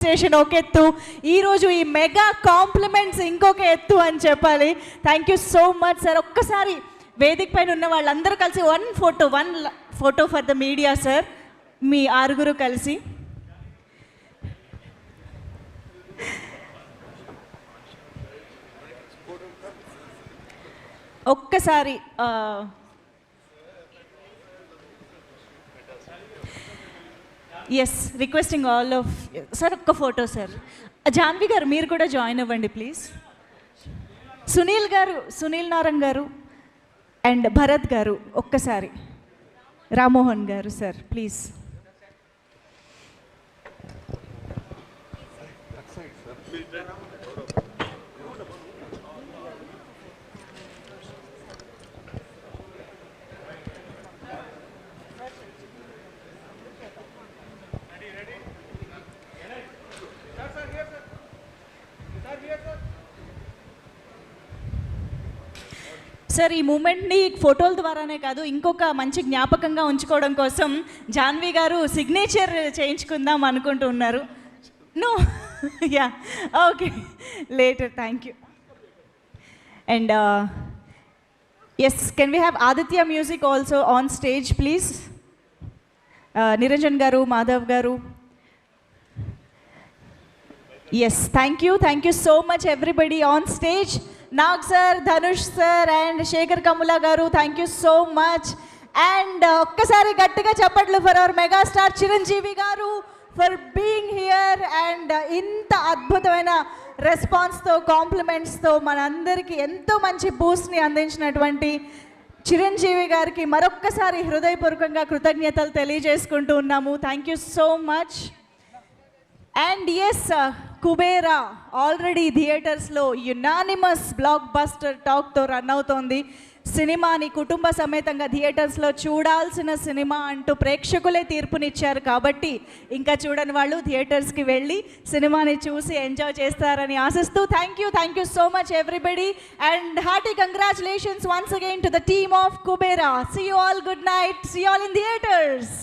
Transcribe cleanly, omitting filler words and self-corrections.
Station ఒక ఎత్తు, ఈరోజు ఈ మెగా కాంప్లిమెంట్స్ ఇంకొక ఎత్తు అని చెప్పాలి. Thank you so much sir. ఒక్కసారి వేదిక పైన ఉన్న వాళ్ళందరూ కలిసి one photo for the media sir, మీ ఆరుగురు కలిసి. ఒక్కసారి yes, requesting all of sir ఒక్క ఫోటో సార్. జాన్వి గారు మీరు కూడా జాయిన్ అవ్వండి ప్లీజ్. సునీల్ గారు, సునీల్ నారాయణ్ గారు అండ్ భరత్ గారు ఒక్కసారి. రామ్మోహన్ గారు సార్ ప్లీజ్. సార్ ఈ మూమెంట్ని ఫోటోల ద్వారానే కాదు, ఇంకొక మంచి జ్ఞాపకంగా ఉంచుకోవడం కోసం జాన్వి గారు సిగ్నేచర్ చేయించుకుందాం అనుకుంటున్నారు. No yeah okay later, thank you. And yes, can we have Aditya music also on stage please. Niranjan garu, Madhav garu. Yes, thank you so much everybody on stage. Nag sir, Dhanush sir and Sekhar Kammula garu, thank you so much. And ఒక్కసారి గట్టిగా చప్పట్లు for hour megastar Chiranjeevi గారు for being here. And ఇంత అద్భుతమైన రెస్పాన్స్తో, కాంప్లిమెంట్స్తో మనందరికీ ఎంతో మంచి బూస్ట్ని అందించినటువంటి చిరంజీవి గారికి మరొక్కసారి హృదయపూర్వకంగా కృతజ్ఞతలు తెలియజేసుకుంటూ ఉన్నాము. Thank you so much. And yes, Kubera already థియేటర్స్లో యునానిమస్ బ్లాక్ బస్టర్ టాక్తో రన్ అవుతోంది. సినిమాని కుటుంబ సమేతంగా థియేటర్స్లో చూడాల్సిన సినిమా అంటూ ప్రేక్షకులే తీర్పునిచ్చారు. కాబట్టి ఇంకా చూడని వాళ్ళు థియేటర్స్కి వెళ్ళి సినిమాని చూసి ఎంజాయ్ చేస్తారని ఆశిస్తూ thank you so much everybody. And hearty congratulations once again to the team of Kubera. See you all, good night, see you all in theatres.